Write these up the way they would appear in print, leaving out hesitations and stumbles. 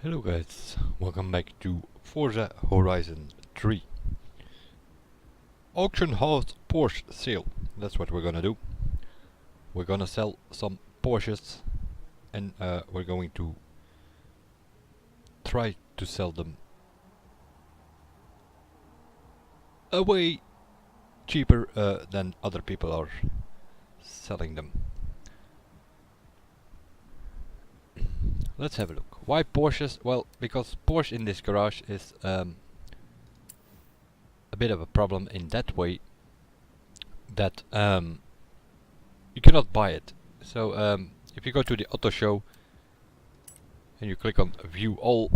Hello guys, welcome back to Forza Horizon 3. Auction house Porsche sale. That's what we're gonna do. We're gonna sell some Porsches and we're going to try to sell them away cheaper than other people are selling them. Let's have a look. Why Porsches? Well, because Porsche in this garage is a bit of a problem in that way that you cannot buy it. So if you go to the auto show and you click on view all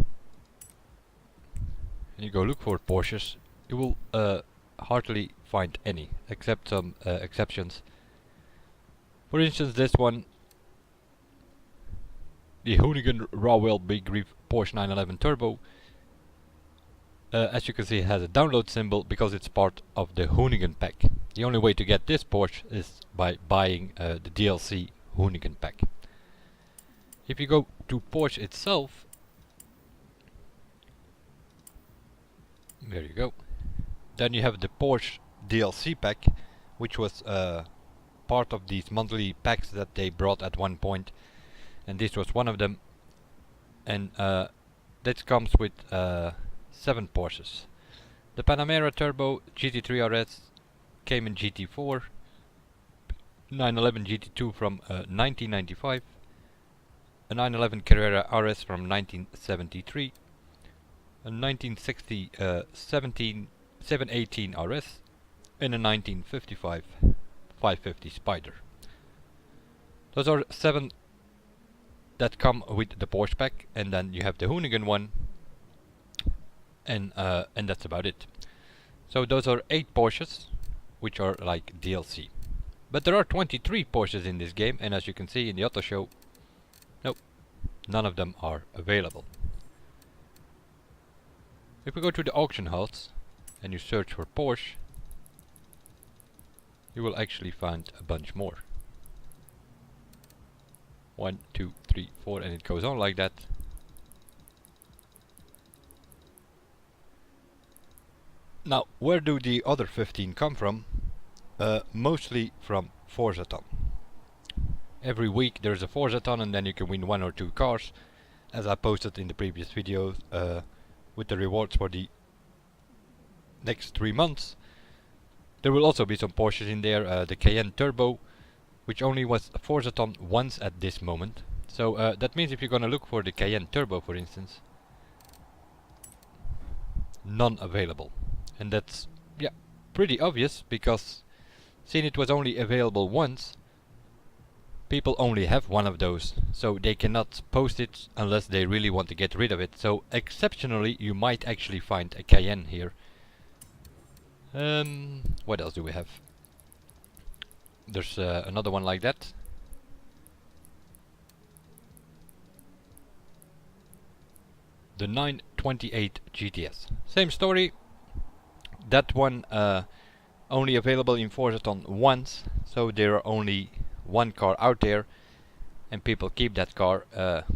and you go look for Porsches, you will hardly find any, except some exceptions. For instance, this one, the Hoonigan Rawell Big Reef Porsche 911 Turbo. As you can see, it has a download symbol because it's part of the Hoonigan pack. The only way to get this Porsche is by buying the DLC Hoonigan pack. If you go to Porsche itself, there you go. Then you have the Porsche DLC pack, which was part of these monthly packs that they brought at one point, and this was one of them. And that comes with 7 Porsches. The Panamera Turbo GT3 RS came in GT4, 911 GT2 from 1995, a 911 Carrera RS from 1973, a 1960 718 RS, and a 1955 550 Spider. Those are 7 that come with the Porsche pack, and then you have the Hoonigan one, and that's about it. So those are 8 Porsches, which are like DLC. But there are 23 Porsches in this game, and as you can see in the auto show, nope, none of them are available. If we go to the auction house and you search for Porsche, you will actually find a bunch more. 1, 2, 3, 4, and it goes on like that. Now, where do the other 15 come from? Mostly from Forzathon. Every week there's a Forzathon, and then you can win 1 or 2 cars, as I posted in the previous videos, with the rewards for the next 3 months. There will also be some Porsches in there, the Cayenne Turbo, which only was Forzathon once at this moment. So that means if you're gonna look for the Cayenne Turbo, for instance, none available. And that's, yeah, pretty obvious, because seeing it was only available once, people only have one of those, so they cannot post it unless they really want to get rid of it. So exceptionally you might actually find a Cayenne here. What else do we have? There's another one like that. The 928 GTS. Same story. That one only available in Forzathon once, so there are only 1 car out there, and people keep that car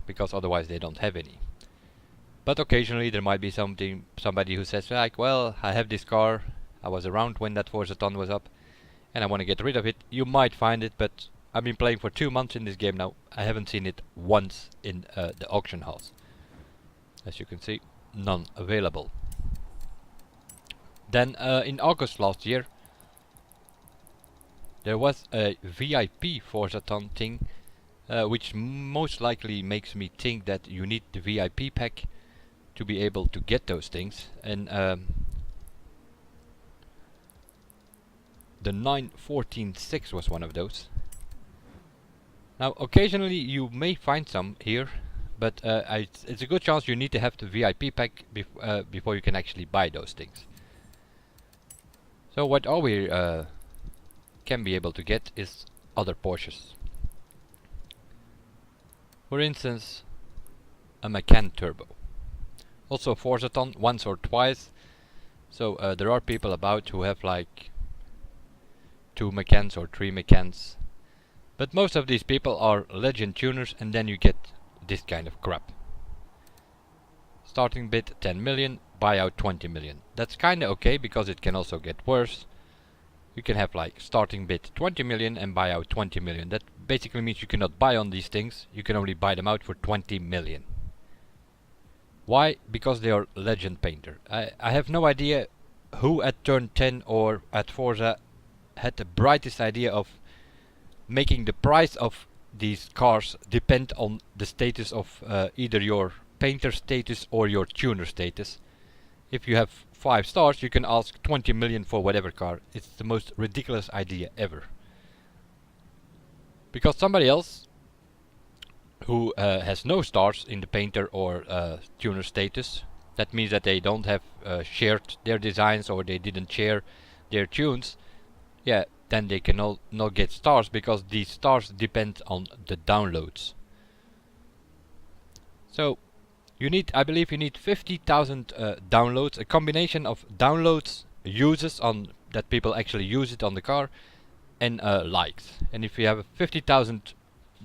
because otherwise they don't have any. But occasionally there might be somebody who says like, well, I have this car, I was around when that Forzathon was up, and I want to get rid of it. You might find it, but I've been playing for 2 months in this game now. I haven't seen it once in the auction house. As you can see, none available. Then in August last year, there was a VIP Forzathon thing, which most likely makes me think that you need the VIP pack to be able to get those things. And the 914.6 was one of those. Now occasionally you may find some here, but it's a good chance you need to have the VIP pack before you can actually buy those things. So what all we can be able to get is other Porsches. For instance, a Macan Turbo. Also Forzathon once or twice. So there are people about who have like 2 Macans or 3 Macans. But most of these people are legend tuners, and then you get this kind of crap. Starting bid 10 million, buyout 20 million. That's kinda okay because it can also get worse. You can have like starting bid 20 million and buyout 20 million. That basically means you cannot buy on these things. You can only buy them out for 20 million. Why? Because they are legend painter. I have no idea who at turn 10 or at Forza had the brightest idea of making the price of these cars depend on the status of either your painter status or your tuner status. If you have 5 stars, you can ask 20 million for whatever car. It's the most ridiculous idea ever. Because somebody else who has no stars in the painter or tuner status, that means that they don't have shared their designs or they didn't share their tunes, yeah, then they can not get stars because these stars depend on the downloads. So you need, I believe you need 50,000 downloads, a combination of downloads, uses on that people actually use it on the car, and likes. And if you have 50,000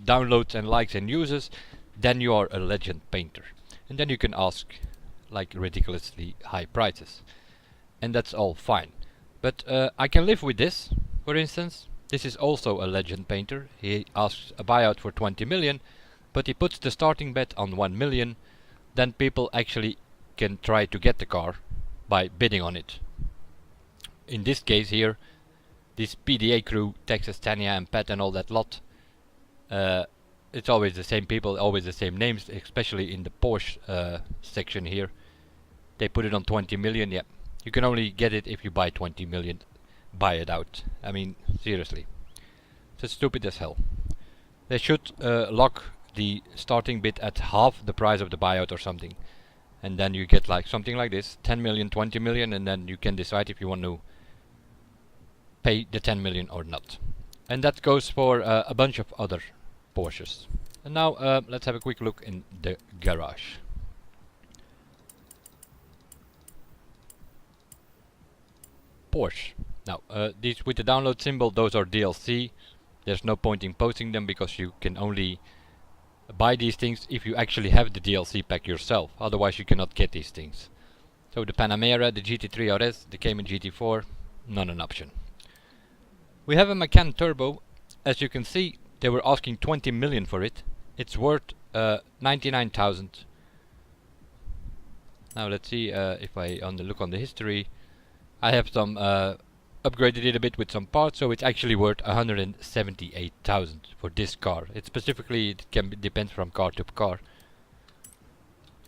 downloads and likes and uses, then you are a legend painter. And then you can ask like ridiculously high prices. And that's all fine. But I can live with this. For instance, this is also a legend painter. He asks a buyout for 20 million, but he puts the starting bet on 1 million. Then people actually can try to get the car by bidding on it. In this case here, this PDA crew, Texas, Tanya and Pat and all that lot, it's always the same people, always the same names, especially in the Porsche section here. They put it on 20 million, yeah. You can only get it if you buy 20 million. Buy it out. I mean, seriously. It's stupid as hell. They should lock the starting bid at half the price of the buyout or something. And then you get like something like this, 10 million, 20 million, and then you can decide if you want to pay the 10 million or not. And that goes for a bunch of other Porsches. And now let's have a quick look in the garage. Porsche. Now these with the download symbol, those are DLC. There's no point in posting them because you can only buy these things if you actually have the DLC pack yourself. Otherwise you cannot get these things. So the Panamera, the GT3 RS, the Cayman GT4, not an option. We have a Macan Turbo. As you can see, they were asking 20 million for it. It's worth 99,000. Now let's see if I look on the history. I have some upgraded it a bit with some parts, so it's actually worth 178,000 for this car. It specifically depends from car to car,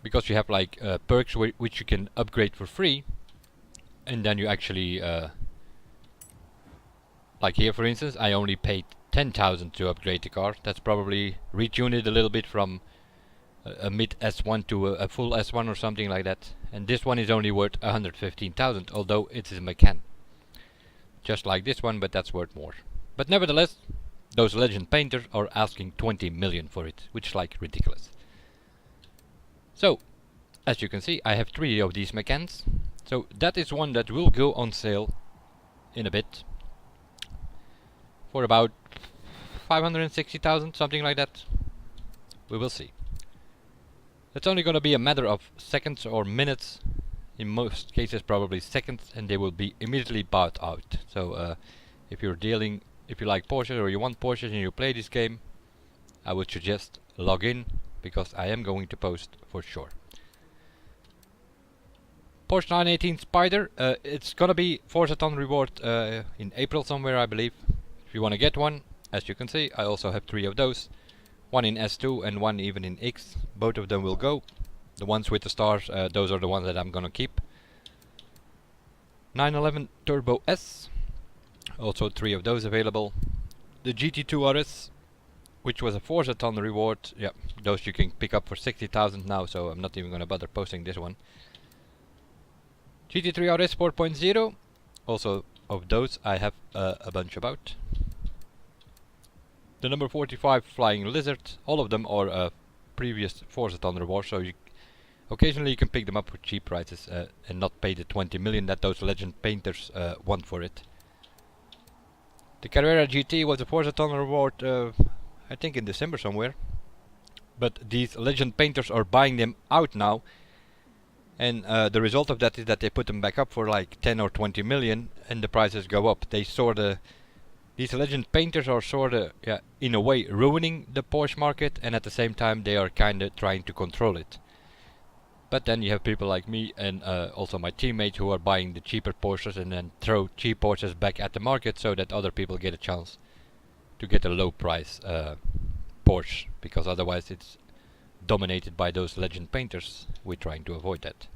because you have like perks which you can upgrade for free, and then you actually like here for instance, I only paid 10,000 to upgrade the car. That's probably retuned it a little bit from a mid S1 to a full S1 or something like that. And this one is only worth 115,000, although it is a Macan. Just like this one, but that's worth more. But nevertheless, those legend painters are asking 20 million for it, which is like ridiculous. So, as you can see, I have 3 of these Macans. So that is one that will go on sale in a bit for about 560,000, something like that. We will see. It's only going to be a matter of seconds or minutes, in most cases probably seconds, and they will be immediately bought out. So if you like Porsche or you want Porsches and you play this game, I would suggest log in, because I am going to post for sure. Porsche 918 Spider, it's gonna be Forzathon reward in April somewhere, I believe. If you want to get one, as you can see, I also have 3 of those. One in S2 and one even in X. Both of them will go. The ones with the stars, those are the ones that I'm gonna keep. 911 Turbo S, also 3 of those available. The GT2 RS, which was a Forzathon reward, yeah, those you can pick up for 60,000 now, so I'm not even gonna bother posting this one. GT3 RS 4.0, also of those I have a bunch about. The number 45 Flying Lizard, all of them are previous Forzathon rewards, so occasionally you can pick them up for cheap prices and not pay the 20 million that those legend painters want for it. The Carrera GT was a Forzathon reward, I think in December somewhere, but these legend painters are buying them out now, And the result of that is that they put them back up for like 10 or 20 million, and the prices go up. They sorta, these legend painters are sorta, yeah, in a way ruining the Porsche market, and at the same time they are kinda trying to control it. But then you have people like me and also my teammate who are buying the cheaper Porsches and then throw cheap Porsches back at the market so that other people get a chance to get a low price Porsche, because otherwise it's dominated by those legend painters. We're trying to avoid that.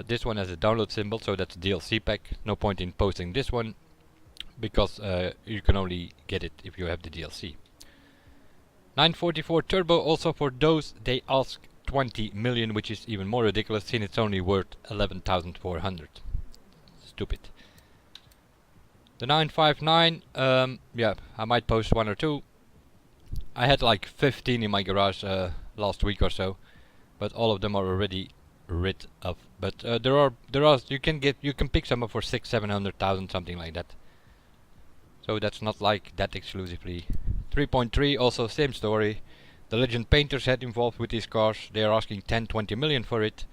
This one has a download symbol, so that's a DLC pack. No point in posting this one, because you can only get it if you have the DLC. 944 Turbo, also for those they ask 20 million, which is even more ridiculous since it's only worth 11,400. Stupid. The 959, yeah, I might post one or two. I had like 15 in my garage last week or so, but all of them are already rid of. But there are you can pick some up for 600,000-700,000, something like that. So that's not like that exclusively. 3.3, also same story. The legend painters had involved with these cars. They are asking 10-20 million for it.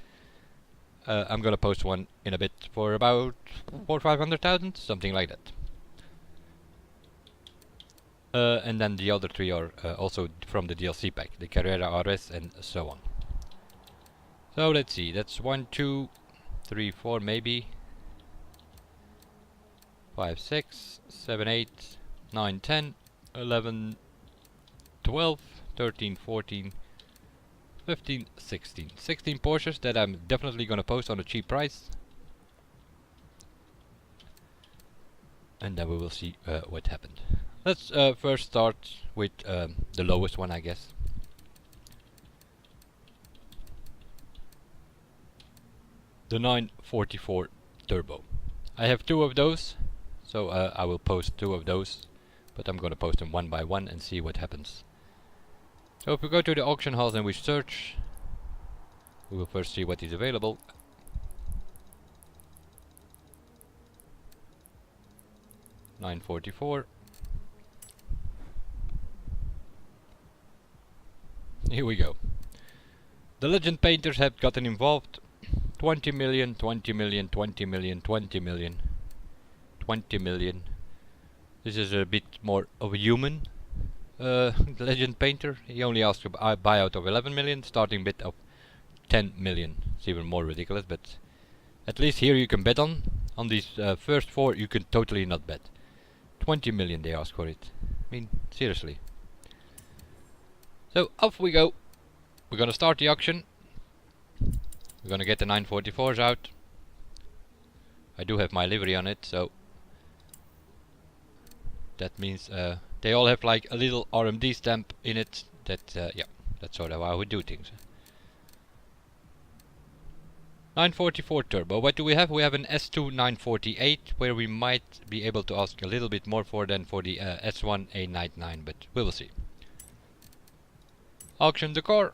I'm gonna post one in a bit for about 400,000-500,000, something like that. And then the other three are also from the DLC pack, the Carrera RS and so on. So let's see, that's 1, 2, 3, 4 maybe. 5, 6, 7, 8, 9, 10, 11, 12, 13, 14, 15, 16. 16 Porsches that I'm definitely gonna post on a cheap price. And then we will see what happened. Let's first start with the lowest one, I guess. The 944 Turbo. I have two of those, so I will post two of those, but I'm gonna post them one by one and see what happens. So if we go to the auction house and we search, we will first see what is available. $944. Here we go. The legend painters have gotten involved. 20 million, 20 million, 20 million, 20 million, 20 million. This is a bit more of a human legend painter. He only asked a buyout of 11 million, starting bid of 10 million. It's even more ridiculous, but at least here you can bet on. On these first four you can totally not bet. 20 million they ask for it. I mean, seriously. So off we go. We're gonna start the auction. We're gonna get the 944s out. I do have my livery on it, so that means they all have like a little RMD stamp in it. That yeah, that's sort of how we do things. 944 Turbo. What do we have? We have an S2 948, where we might be able to ask a little bit more for than for the S1 A99, but we will see. Auction the car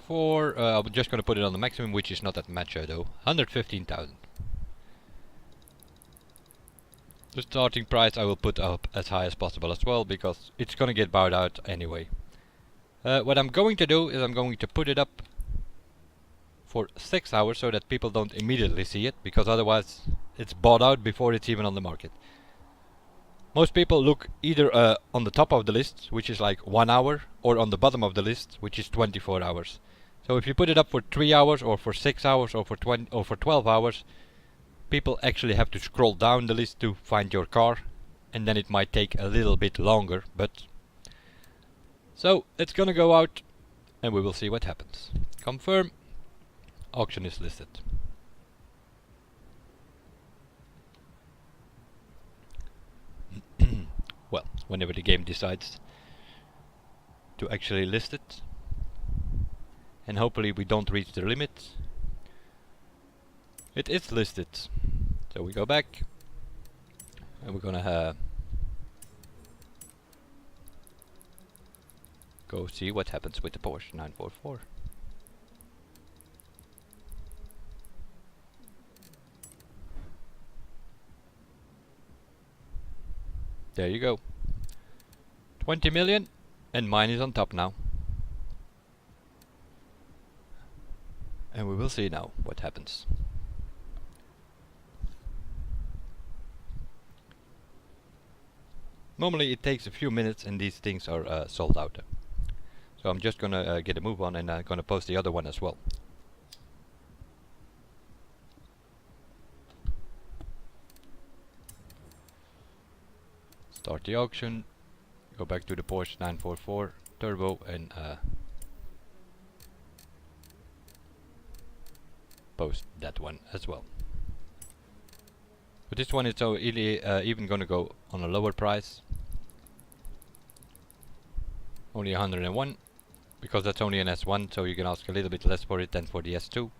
for I'm just gonna put it on the maximum, which is not that much though. 115,000. The starting price I will put up as high as possible as well, because it's gonna get bought out anyway. What I'm going to do is I'm going to put it up for 6 hours so that people don't immediately see it, because otherwise it's bought out before it's even on the market. Most people look either on the top of the list, which is like 1 hour, or on the bottom of the list, which is 24 hours. So if you put it up for 3 hours, or for 6 hours, or for 20, or for 12 hours, people actually have to scroll down the list to find your car, and then it might take a little bit longer, but... So, it's gonna go out, and we will see what happens. Confirm. Auction is listed. Well, whenever the game decides to actually list it, and hopefully we don't reach the limit. It is listed, so we go back and we're gonna go see what happens with the Porsche 944. There you go. 20 million, and mine is on top now. And we will see now what happens. Normally it takes a few minutes and these things are sold out. So I'm just gonna get a move on, and I'm gonna post the other one as well. Start the auction, go back to the Porsche 944 Turbo and post that one as well. But this one is so even gonna go on a lower price. Only 101, because that's only an S1, so you can ask a little bit less for it than for the S2.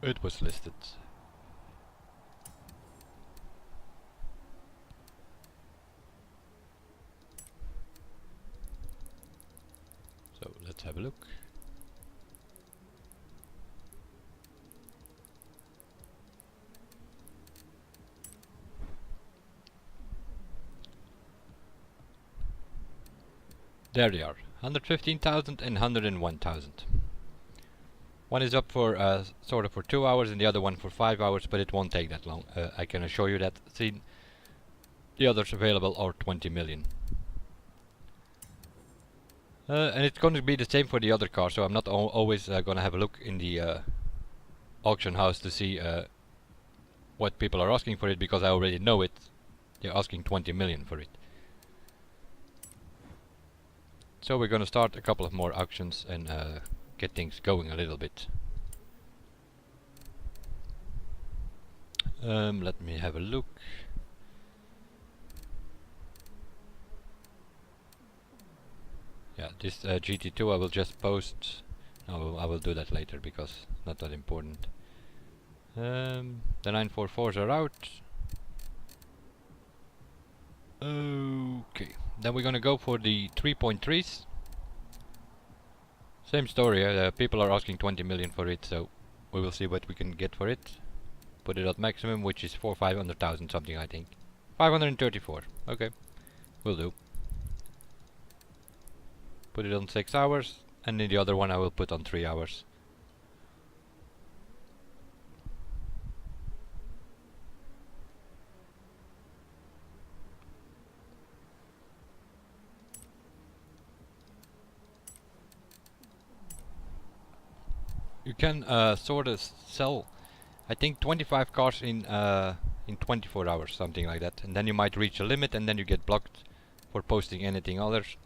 It was listed. So let's have a look. There they are, 115,000 and 101,000. One is up for sort of for 2 hours and the other one for 5 hours, but it won't take that long. I can assure you that. See, the others available are 20 million. And it's going to be the same for the other car, so I'm not always going to have a look in the auction house to see what people are asking for it, because I already know it. They're asking 20 million for it. So we're going to start a couple of more auctions and get things going a little bit. Let me have a look. Yeah, this GT2 I will just post. No, I will do that later because it's not that important. The 944s are out. Okay, then we're gonna go for the 3.3s. Same story, people are asking 20 million for it, so we will see what we can get for it. Put it at maximum, which is 500,000 something, I think. 534, okay, will do. Put it on 6 hours, and in the other one I will put on 3 hours. You can sort of sell, I think, 25 cars in 24 hours, something like that. And then you might reach a limit, and then you get blocked for posting anything others.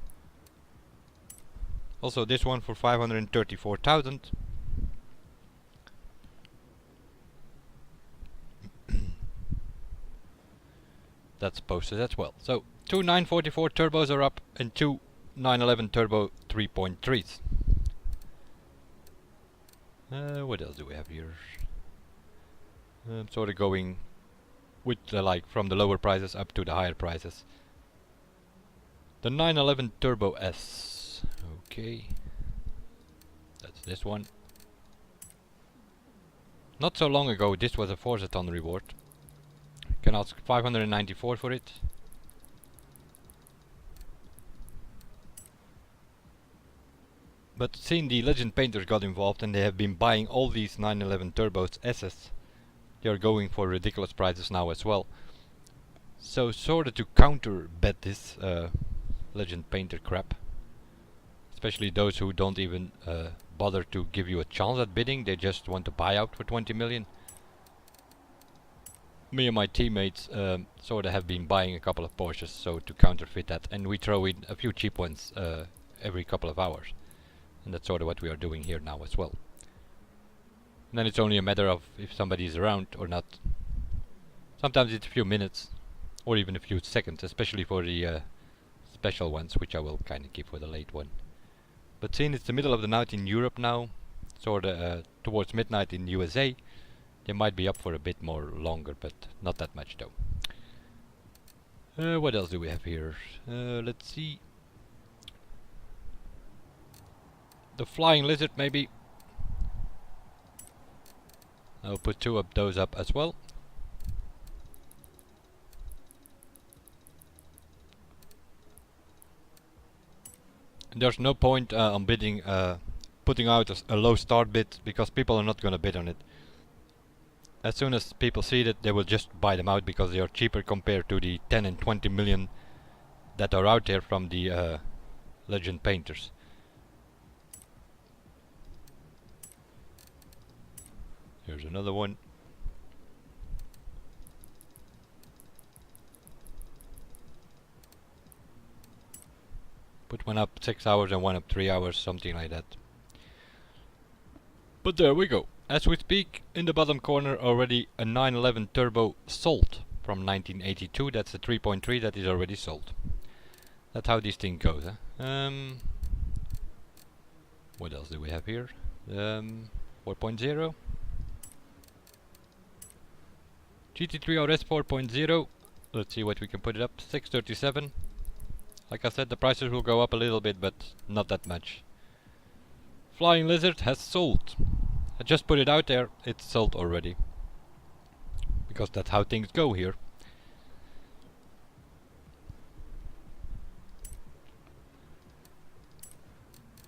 Also, this one for 534,000. That's posted as well. So, 2 944 turbos are up, and 2 911 turbo 3.3s. What else do we have here? Sort of going with like from the lower prices up to the higher prices. The 911 Turbo S. Okay. That's this one. Not so long ago this was a Forza reward. You can ask 594 for it. But seeing the Legend Painters got involved and they have been buying all these 911 Turbos S's, they are going for ridiculous prices now as well. So sort of to counter bet this Legend Painter crap, especially those who don't even bother to give you a chance at bidding, they just want to buy out for 20 million. Me and my teammates sort of have been buying a couple of Porsches, so to counterfeit that, and we throw in a few cheap ones every couple of hours. And that's sort of what we are doing here now as well. And then it's only a matter of if somebody is around or not. Sometimes it's a few minutes or even a few seconds, especially for the special ones, which I will kind of keep for the late one. But seeing it's the middle of the night in Europe now, sort of towards midnight in USA, they might be up for a bit more longer, but not that much though. What else do we have here? Let's see. The Flying Lizard maybe. I'll put two of those up as well. And there's no point on bidding, putting out a low start bid, because people are not gonna bid on it. As soon as people see that, they will just buy them out because they are cheaper compared to the 10 and 20 million that are out there from the legend painters. Here's another one. Put one up 6 hours and one up 3 hours, something like that. But there we go. As we speak, in the bottom corner already a 911 Turbo sold from 1982. That's a 3.3 that is already sold. That's how this thing goes. What else do we have here? 4.0 GT3 RS 4.0. Let's see what we can put it up. 637. Like I said, the prices will go up a little bit, but not that much. Flying Lizard has sold. I just put it out there, it's sold already. Because that's how things go here.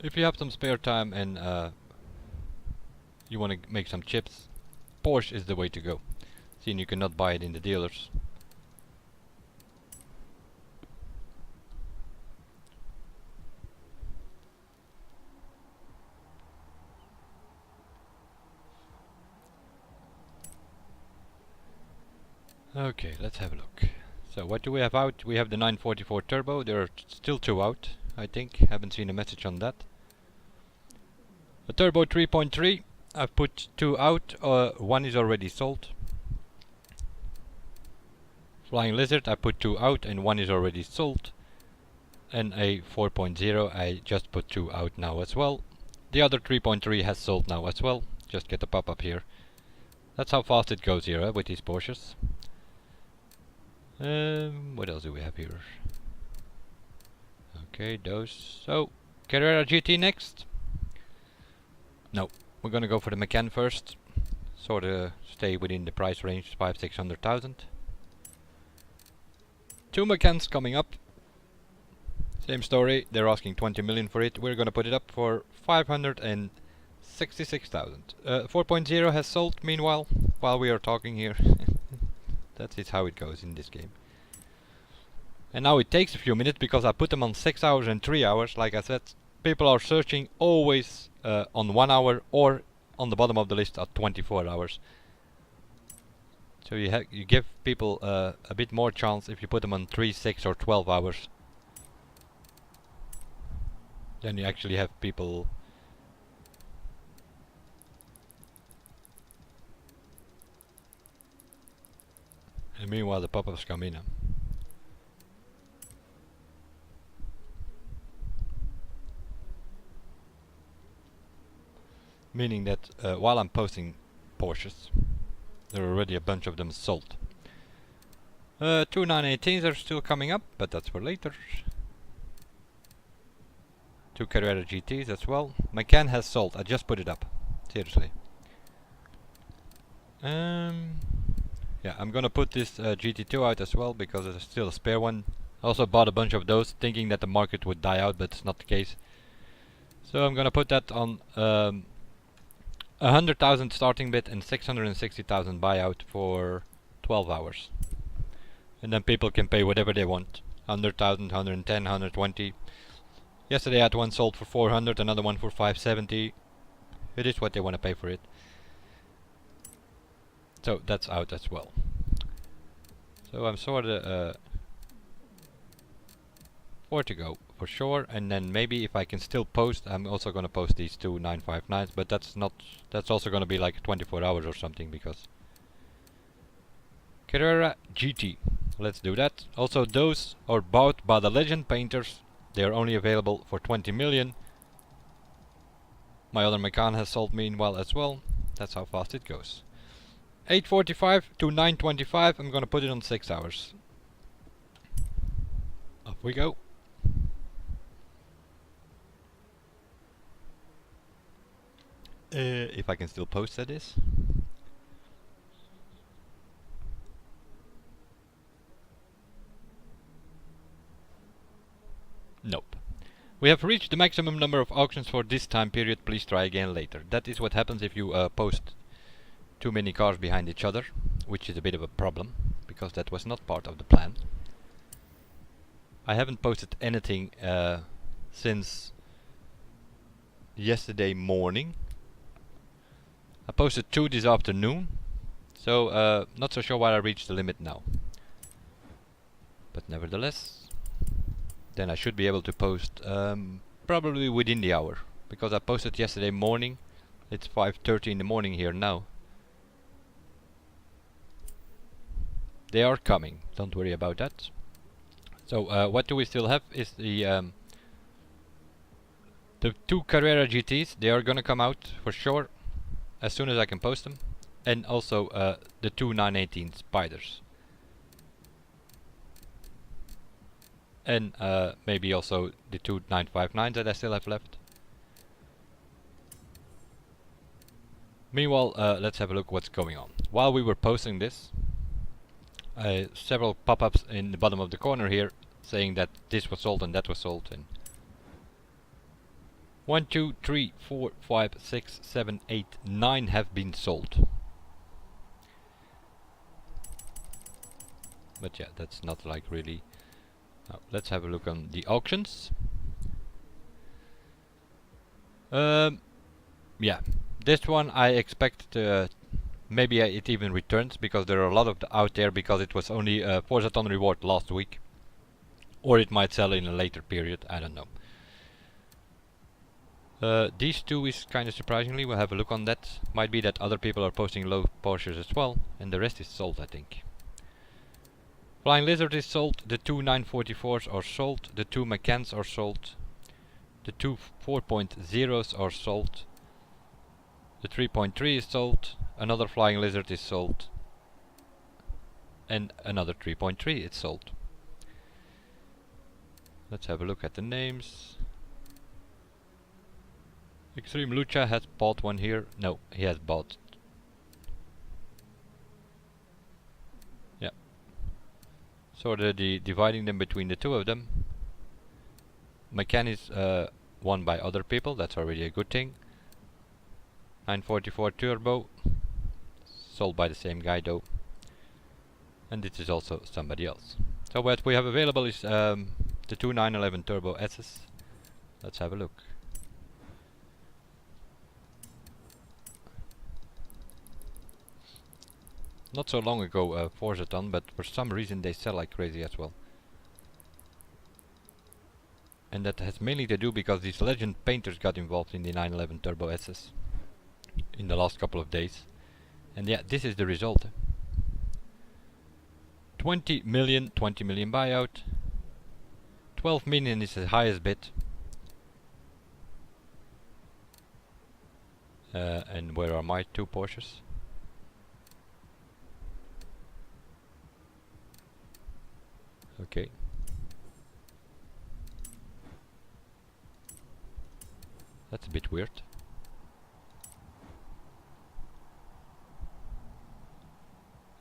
If you have some spare time and you want to make some chips, Porsche is the way to go. Seeing you cannot buy it in the dealers. Okay, let's have a look. So what do we have out? We have the 944 Turbo. There are still two out, I think. Haven't seen a message on that. A Turbo 3.3. I've put two out. One is already sold. Flying Lizard, I put two out and one is already sold. And a 4.0, I just put two out now as well. The other 3.3 has sold now as well. Just get a pop-up here. That's how fast it goes here with these Porsches. What else do we have here? Okay, those. So, Carrera GT next. No, we're gonna go for the Macan first. Sort of stay within the price range, 500,000-600,000. Two Macans coming up. Same story, they're asking 20 million for it. We're gonna put it up for 566,000. 4.0 has sold meanwhile, while we are talking here. That is how it goes in this game. And now it takes a few minutes because I put them on 6 hours and 3 hours. Like I said, people are searching always on 1 hour or on the bottom of the list at 24 hours. So you give people a bit more chance if you put them on 3, 6 or 12 hours. Then you actually have people. And meanwhile the pop-ups come in. Meaning that while I'm posting Porsches, there are already a bunch of them sold. Two 918s are still coming up, but that's for later. Two Carrera GTs as well. Macan has sold, I just put it up. Seriously. Yeah, I'm gonna put this GT2 out as well because there's still a spare one. I also bought a bunch of those thinking that the market would die out, but it's not the case. So I'm gonna put that on 100,000 starting bid and 660,000 buyout for 12 hours. And then people can pay whatever they want. 100,000, 110, 120. Yesterday I had one sold for 400, another one for 570. It is what they want to pay for it. So that's out as well. So I'm sort of 4 to go for sure, and then maybe if I can still post, I'm also gonna post these two 959s, but that's also gonna be like 24 hours or something because Carrera GT. Let's do that. Also those are bought by the legend painters. They are only available for 20 million. My other Macan has sold meanwhile as well. That's how fast it goes. 845 to 925. I'm gonna put it on 6 hours. Off we go. If I can still post this. Nope. We have reached the maximum number of auctions for this time period. Please try again later. That is what happens if you post too many cars behind each other, which is a bit of a problem, because that was not part of the plan. I haven't posted anything since yesterday morning. I posted 2 this afternoon, so not so sure why I reached the limit now. But nevertheless, then I should be able to post probably within the hour, because I posted yesterday morning. It's 5:30 in the morning here now. They are coming, don't worry about that. So what do we still have is the 2 Carrera GTs. They are gonna come out for sure as soon as I can post them, and also the 2 918 Spiders, and maybe also the 2 959s that I still have left. Meanwhile, let's have a look what's going on. While we were posting this, several pop-ups in the bottom of the corner here saying that this was sold and that was sold, and 1, 2, 3, 4, 5, 6, 7, 8, 9 have been sold. But yeah, that's not like really. Now, let's have a look on the auctions. Yeah, this one I expect maybe it even returns, because there are a lot of out there, because it was only Forza Horizon reward last week, or it might sell in a later period. I don't know. These 2 is kind of surprisingly. We'll have a look on that. Might be that other people are posting low Porsches as well, and the rest is sold, I think. Flying Lizard is sold. The 2 944s are sold. The 2 Macans are sold. The 2 4.0s are sold. The 3.3 is sold. Another Flying Lizard is sold. And another 3.3 is sold. Let's have a look at the names. Extreme Lucha has bought one here. No, he has bought. Yeah. So they're dividing them between the 2 of them. Macan is won by other people. That's already a good thing. 944 Turbo, sold by the same guy though. And this is also somebody else. So what we have available is the 2 911 Turbo S's. Let's have a look. Not so long ago Forza Horizon, but for some reason they sell like crazy as well. And that has mainly to do because these legend painters got involved in the 911 Turbo S's in the last couple of days. And yeah, this is the result. 20 million buyout. 12 million is the highest bid. And where are my 2 Porsches? Okay. That's a bit weird.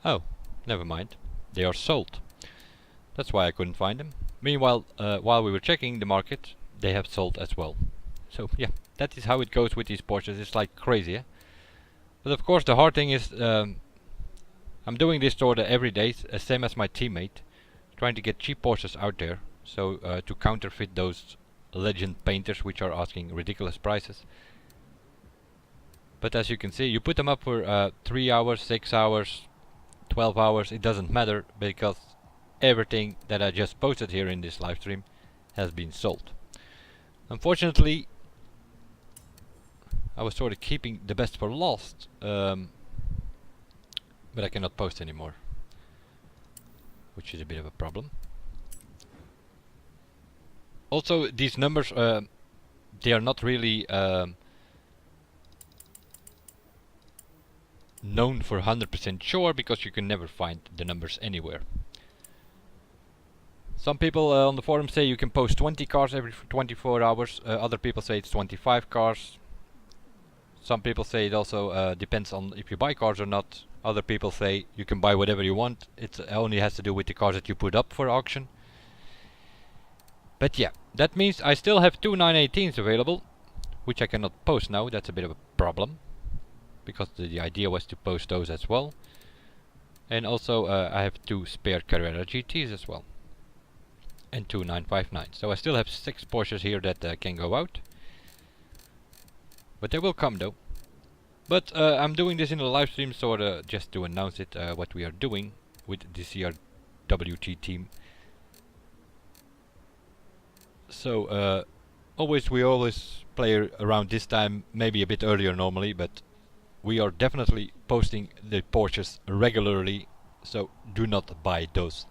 Oh, never mind. They are sold. That's why I couldn't find them. Meanwhile, while we were checking the market, they have sold as well. So yeah, that is how it goes with these Porsches. It's like crazy, eh? But of course the hard thing is I'm doing this order every day, same as my teammate, trying to get cheap Porsches out there, so to counterfeit those legend painters which are asking ridiculous prices. But as you can see, you put them up for 3 hours, 6 hours, 12 hours, it doesn't matter, because everything that I just posted here in this live stream has been sold. Unfortunately, I was sort of keeping the best for last, but I cannot post anymore, which is a bit of a problem. Also, these numbers, they are not really known for 100% sure, because you can never find the numbers anywhere. Some people on the forum say you can post 20 cars every 24 hours, other people say it's 25 cars. Some people say it also depends on if you buy cars or not. Other people say you can buy whatever you want. It only has to do with the cars that you put up for auction. But yeah, that means I still have two 918s available, which I cannot post now. That's a bit of a problem, because the idea was to post those as well. And also I have two spare Carrera GTs as well, and two 959s. So I still have 6 Porsches here that can go out. But they will come though. But I'm doing this in a live stream, sort of just to announce it, what we are doing with the CRWT team. So we always play around this time, maybe a bit earlier normally, but we are definitely posting the Porsches regularly, so do not buy those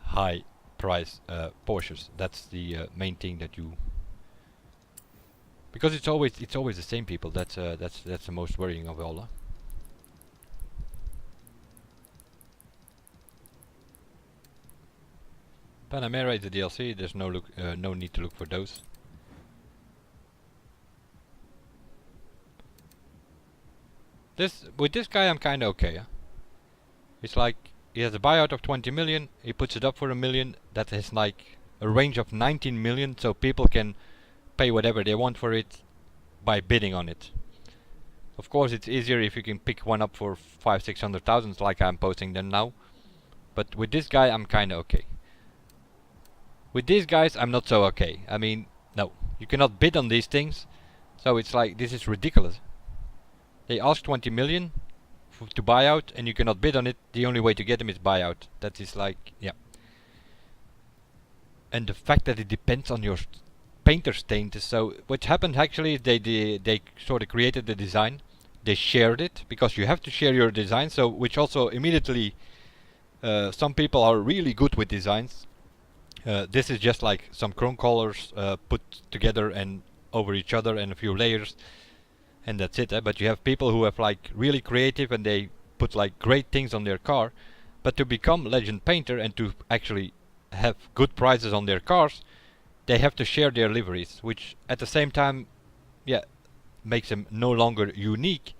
high price Porsches. That's the main thing that you, because it's always the same people. That's the most worrying of all. Panamera is the DLC. There's no need to look for those. With this guy I'm kinda okay. It's like he has a buyout of 20 million, he puts it up for 1 million, that is like a range of 19 million, so people can pay whatever they want for it by bidding on it. Of course it's easier if you can pick one up for 500,000-600,000 like I'm posting them now. But with this guy I'm kinda okay. With these guys I'm not so okay. I mean, no, you cannot bid on these things, so it's like, this is ridiculous. They ask 20 million to buy out and you cannot bid on it. The only way to get them is buyout. That is like, yeah. And the fact that it depends on your painter stain is so. What happened actually is they sort of created the design. They shared it, because you have to share your design, so which also immediately some people are really good with designs. This is just like some chrome colors put together and over each other and a few layers, and that's it. But you have people who have like really creative and they put like great things on their car. But to become legend painter and to actually have good prices on their cars, they have to share their liveries, which at the same time, yeah, makes them no longer unique,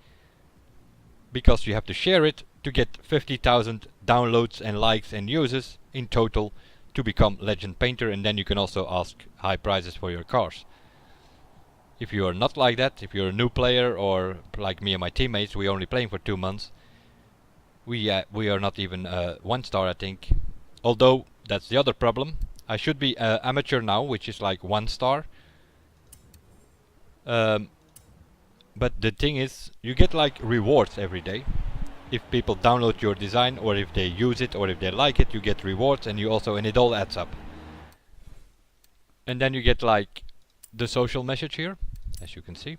because you have to share it to get 50,000 downloads and likes and uses in total to become legend painter, and then you can also ask high prices for your cars. If you are not like that, if you're a new player, or like me and my teammates, we're only playing for 2 months, we are not even 1 star, I think. Although that's the other problem. I should be amateur now, which is like 1 star. But the thing is, you get like rewards every day. If people download your design, or if they use it, or if they like it, you get rewards, and you also, and it all adds up. And then you get like the social message here, as you can see.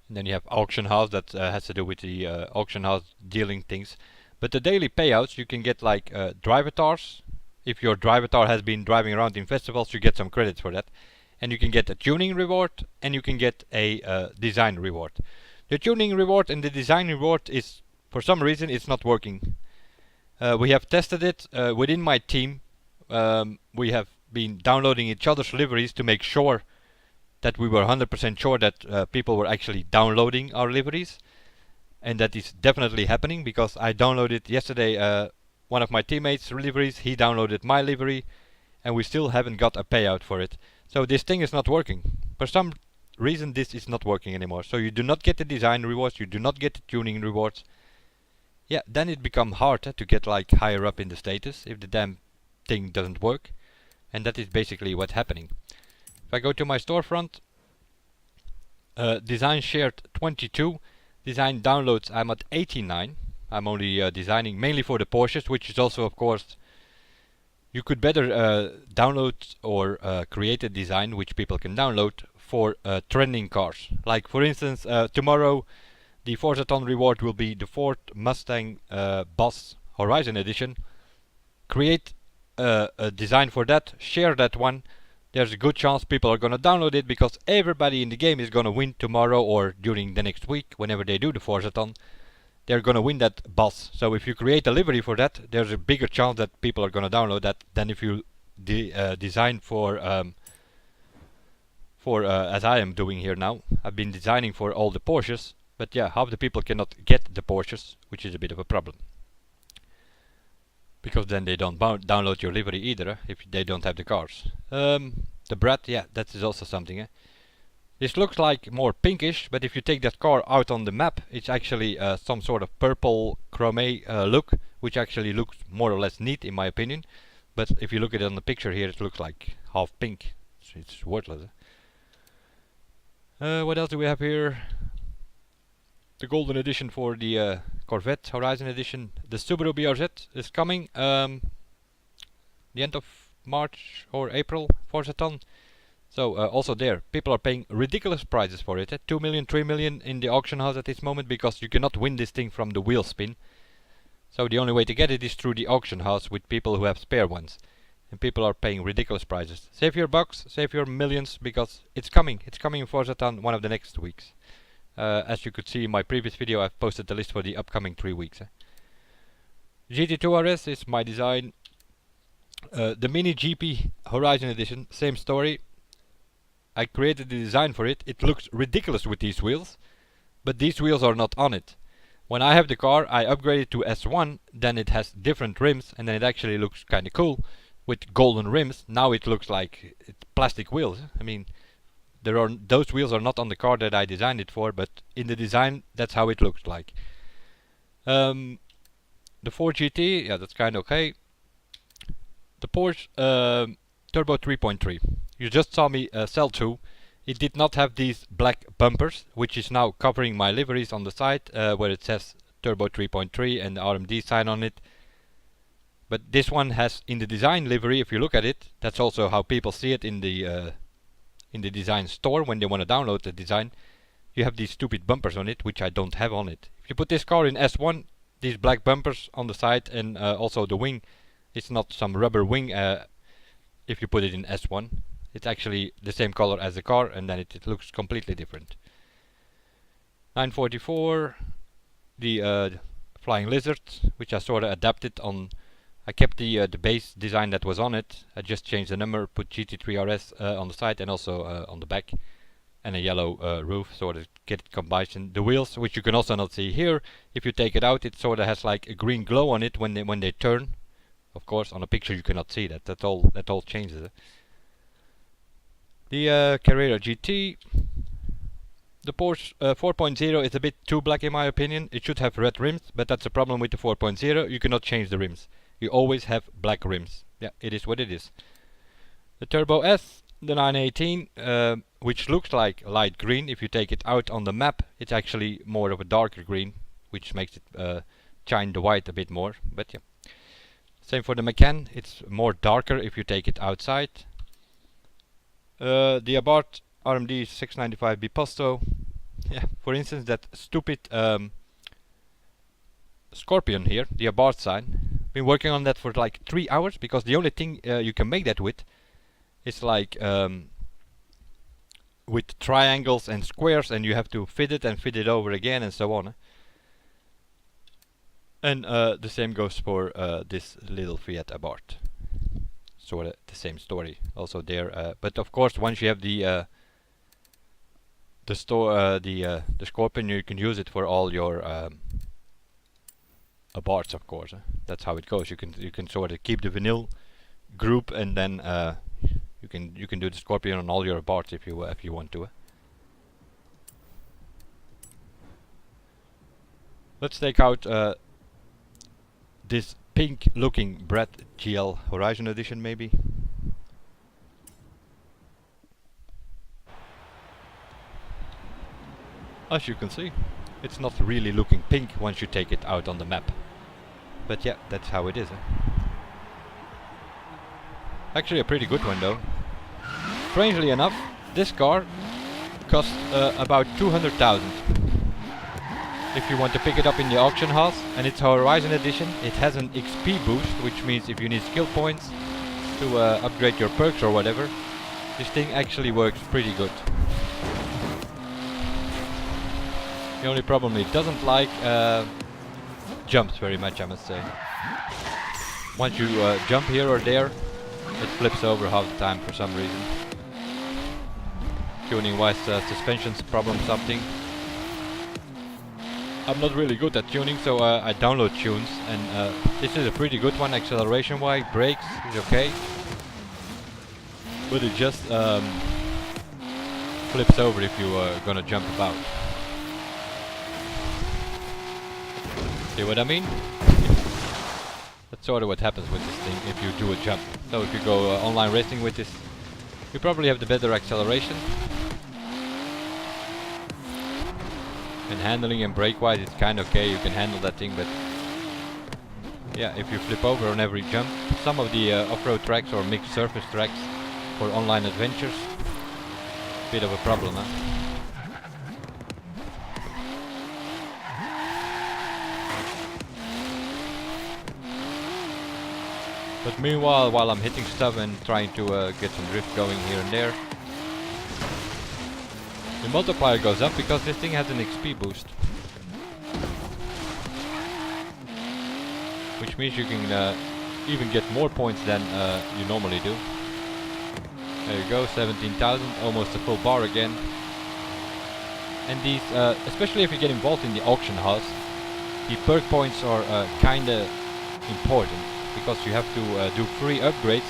And then you have auction house, that has to do with the auction house dealing things. But the daily payouts, you can get like drivatars. If your drivatar has been driving around in festivals, you get some credits for that. And you can get a tuning reward, and you can get a design reward. The tuning reward and the design reward is, for some reason, it's not working. We have tested it within my team. We have been downloading each other's liveries to make sure that we were 100% sure that people were actually downloading our liveries. And that is definitely happening, because I downloaded yesterday one of my teammates' liveries, he downloaded my livery, and we still haven't got a payout for it. So this thing is not working. For some reason this is not working anymore. So you do not get the design rewards, you do not get the tuning rewards. Yeah, then it becomes hard to get like higher up in the status if the damn thing doesn't work. And that is basically what's happening. If I go to my storefront, design shared 22, design downloads I'm at 89. I'm only designing mainly for the Porsches, which is also, of course, you could better download or create a design which people can download for trending cars. Like for instance, tomorrow the Forza reward will be the Ford Mustang Boss Horizon edition. Create a design for that, share that one. There's a good chance people are gonna download it, because everybody in the game is gonna win tomorrow or during the next week, whenever they do the Forza. They're gonna win that boss. So if you create a livery for that, there's a bigger chance that people are gonna download that than if you design for for as I am doing here now. I've been designing for all the Porsches, but yeah, half the people cannot get the Porsches, which is a bit of a problem. Because then they don't download your livery either, if they don't have the cars. The Brat, yeah, that is also something. This looks like more pinkish, but if you take that car out on the map, it's actually some sort of purple chrome look, which actually looks more or less neat in my opinion. But if you look at it on the picture here, it looks like half pink. So it's worthless. What else do we have here? The golden edition for the Corvette Horizon edition. The Subaru BRZ is coming the end of March or April, Forzathon. So also there, people are paying ridiculous prices for it. 2 million, 3 million in the auction house at this moment, because you cannot win this thing from the wheel spin. So the only way to get it is through the auction house with people who have spare ones. And people are paying ridiculous prices. Save your bucks, save your millions, because it's coming. It's coming in Forzathon one of the next weeks. As you could see in my previous video, I've posted the list for the upcoming 3 weeks. GT2 RS is my design. The Mini GP Horizon edition, same story. I created the design for it. It looks ridiculous with these wheels, but these wheels are not on it. When I have the car, I upgrade it to S1, then it has different rims, and then it actually looks kinda cool with golden rims. Now it looks like it's plastic wheels. I mean, those wheels are not on the car that I designed it for, but in the design, that's how it looks like. The 4 GT, yeah, that's kinda okay. The Porsche Turbo 3.3. You just saw me sell 2. It did not have these black bumpers, which is now covering my liveries on the side, where it says Turbo 3.3 and the RMD sign on it. But this one has, in the design livery, if you look at it, that's also how people see it in the design store when they want to download the design. You have these stupid bumpers on it, which I don't have on it. If you put this car in S1, these black bumpers on the side, and also the wing, it's not some rubber wing if you put it in S1. It's actually the same color as the car, and then it looks completely different. 944, the Flying Lizard, which I sort of adapted on. I kept the base design that was on it. I just changed the number, put GT3 RS on the side and also on the back, and a yellow roof, sort of get it combined. The wheels, which you can also not see here, if you take it out, it sort of has like a green glow on it when they turn. Of course, on a picture you cannot see that. That all changes. The Carrera GT, the Porsche 4.0 is a bit too black in my opinion. It should have red rims, but that's a problem with the 4.0. You cannot change the rims. You always have black rims. Yeah, it is what it is. The Turbo S, the 918, which looks like light green. If you take it out on the map, it's actually more of a darker green, which makes it shine the white a bit more. But yeah. Same for the Macan, it's more darker if you take it outside. The Abarth RMD 695 Biposto. Yeah, for instance, that stupid Scorpion here, the Abarth sign. Been working on that for like 3 hours, because the only thing you can make that with is like with triangles and squares, and you have to fit it over again and so on. And the same goes for this little Fiat Abarth. Sort of the same story also there, but of course once you have the Scorpion, you can use it for all your Abarths, of course. That's how it goes. You can sort of keep the vinyl group, and then you can do the Scorpion on all your Abarths if you want to. Let's take out this pink looking Brat GL Horizon edition maybe. As you can see, it's not really looking pink once you take it out on the map. But yeah, that's how it is. Actually a pretty good one though. Strangely enough, this car cost about 200,000. If you want to pick it up in the auction house, and it's a Horizon edition. It has an XP boost, which means if you need skill points to upgrade your perks or whatever, this thing actually works pretty good. The only problem, it doesn't like jumps very much, I must say. Once you jump here or there, it flips over half the time for some reason. tuning wise, suspensions problem something. I'm not really good at tuning, so I download tunes, and this is a pretty good one acceleration wise. Brakes is okay, but it just flips over if you are gonna jump about. See what I mean? That's sort of what happens with this thing if you do a jump. So if you go online racing with this, you probably have the better acceleration. And handling and brake wise it's kinda okay, you can handle that thing, but yeah, if you flip over on every jump, some of the off-road tracks or mixed surface tracks for online adventures, bit of a problem, huh? But meanwhile, while I'm hitting stuff and trying to get some drift going here and there, the multiplier goes up because this thing has an XP boost. Which means you can even get more points than you normally do. There you go, 17,000, almost a full bar again. And these, especially if you get involved in the auction house, the perk points are kinda important, because you have to do free upgrades.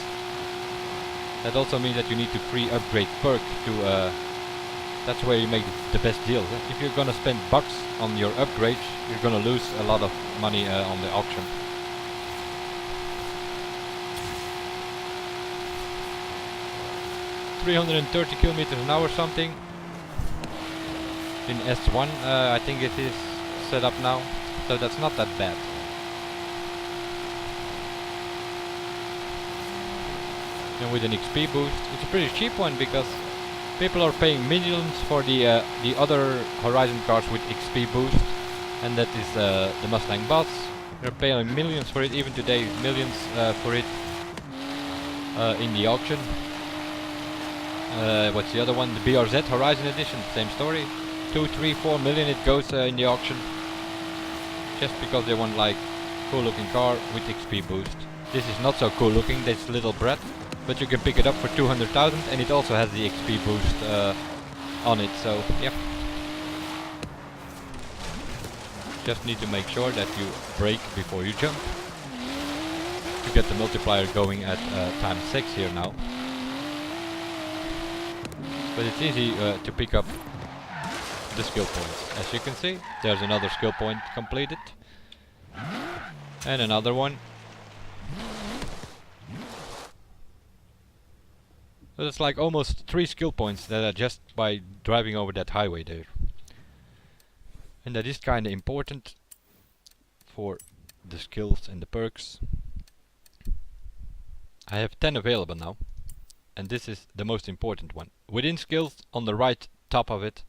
That also means that you need to free upgrade perk to, that's where you make the best deals. If you're gonna spend bucks on your upgrades, you're gonna lose a lot of money on the auction. .330 kilometers an hour something in S1, I think it is set up now, so that's not that bad. And with an XP boost, it's a pretty cheap one, because people are paying millions for the other Horizon cars with XP boost, and that is the Mustang Boss. They're paying millions for it, even today, millions for it in the auction. What's the other one? The BRZ Horizon Edition, same story. 2, 3, 4 million it goes in the auction, just because they want like cool looking car with XP boost. This is not so cool looking, this little brat, but you can pick it up for 200,000, and it also has the XP boost on it, so yeah. Just need to make sure that you brake before you jump to get the multiplier going at ×6 here now. But it's easy to pick up the skill points. As you can see, there's another skill point completed. And another one. So that's like almost 3 skill points that are just by driving over that highway there. And that is kinda important for the skills and the perks. I have 10 available now. And this is the most important one. Within skills, on the right top of it,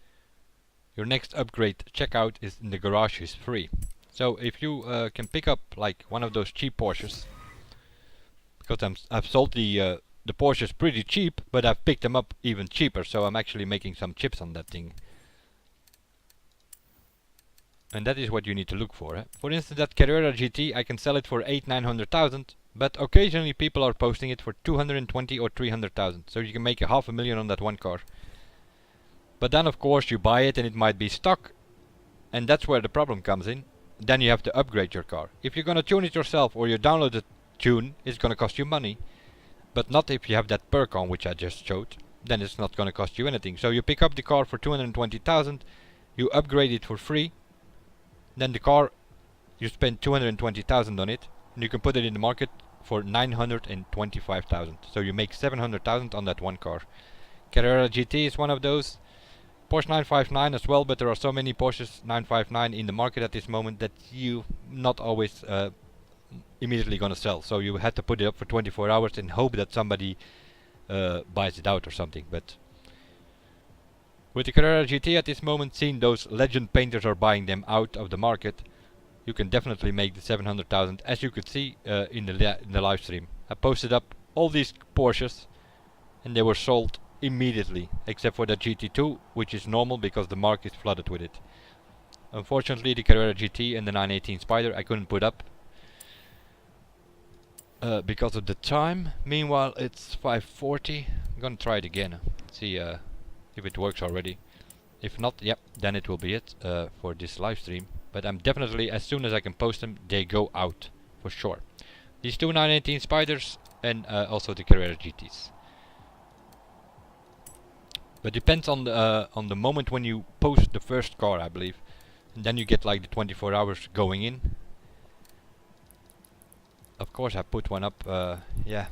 your next upgrade checkout is in the garage is free. So if you can pick up like one of those cheap Porsches, because I've sold the Porsches pretty cheap, but I've picked them up even cheaper, so I'm actually making some chips on that thing. And that is what you need to look for. For instance, that Carrera GT, I can sell it for 800-900,000. But occasionally people are posting it for 220 or 300,000, so you can make $500,000 on that one car. But then of course you buy it and it might be stuck, and that's where the problem comes in. Then you have to upgrade your car. If you're gonna tune it yourself or you download a tune, it's gonna cost you money. But not if you have that perk on, which I just showed. Then it's not gonna cost you anything. So you pick up the car for 220,000, you upgrade it for free, then the car, you spend 220,000 on it, and you can put it in the market for 925,000. So you make 700,000 on that one car. Carrera GT is one of those. Porsche 959 as well, but there are so many Porsches 959 in the market at this moment that you not always immediately gonna sell. So you had to put it up for 24 hours and hope that somebody buys it out or something. But with the Carrera GT at this moment, seeing those legend painters are buying them out of the market, you can definitely make the 700,000, as you could see in the live stream. I posted up all these Porsches and they were sold immediately, except for the GT2, which is normal because the market is flooded with it. Unfortunately, the Carrera GT and the 918 Spider I couldn't put up because of the time. Meanwhile, it's 5:40. I'm gonna try it again. See if if it works already. If not, yep, then it will be it for this live stream. But I'm definitely, as soon as I can post them, they go out for sure. These two 918 Spiders and also the Carrera GTs. But depends on the moment when you post the first car, I believe. And then you get like the 24 hours going in. Of course, I put one up, yeah,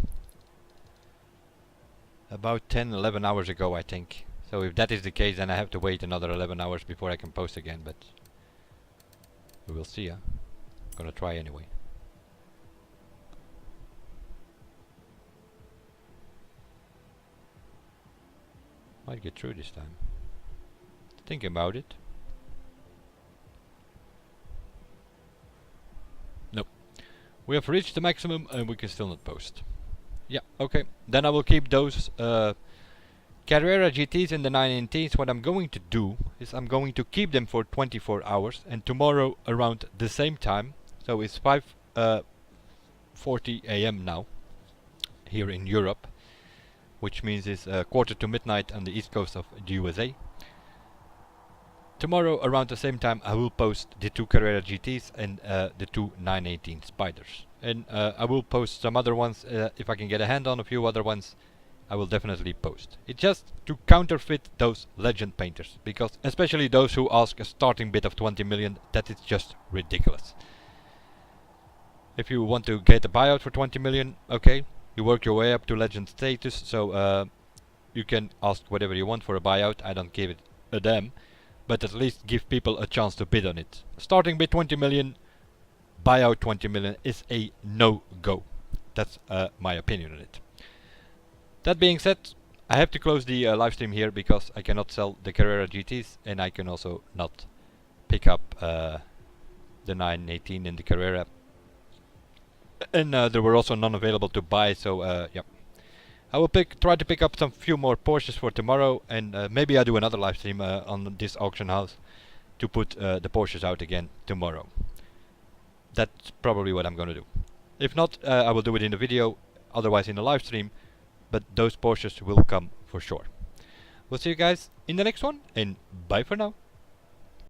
about 10-11 hours ago, I think. So if that is the case, then I have to wait another 11 hours before I can post again, but we will see. Gonna try anyway. Might get through this time. Think about it. Nope. We have reached the maximum and we can still not post. Yeah, okay. Then I will keep those Carrera GTs and the 918s. What I'm going to do is I'm going to keep them for 24 hours, and tomorrow around the same time, so it's 5:40 AM now here in Europe, which means it's quarter to midnight on the east coast of the USA. Tomorrow around the same time I will post the two Carrera GTs and the two 918 Spiders. And I will post some other ones if I can get a hand on a few other ones. I will definitely post. It's just to counterfeit those legend painters, because especially those who ask a starting bid of 20 million, that is just ridiculous. If you want to get a buyout for 20 million, okay, you work your way up to legend status, so you can ask whatever you want for a buyout. I don't give it a damn, but at least give people a chance to bid on it. Starting bid 20 million, buyout 20 million is a no-go. That's my opinion on it. That being said, I have to close the live stream here because I cannot sell the Carrera GTs, and I can also not pick up the 918 in the Carrera. And there were also none available to buy, so yeah. I will try to pick up some few more Porsches for tomorrow, and maybe I'll do another live stream on this auction house to put the Porsches out again tomorrow. That's probably what I'm gonna do. If not, I will do it in the video, otherwise in the live stream. But those Porsches will come for sure. We'll see you guys in the next one, and bye for now.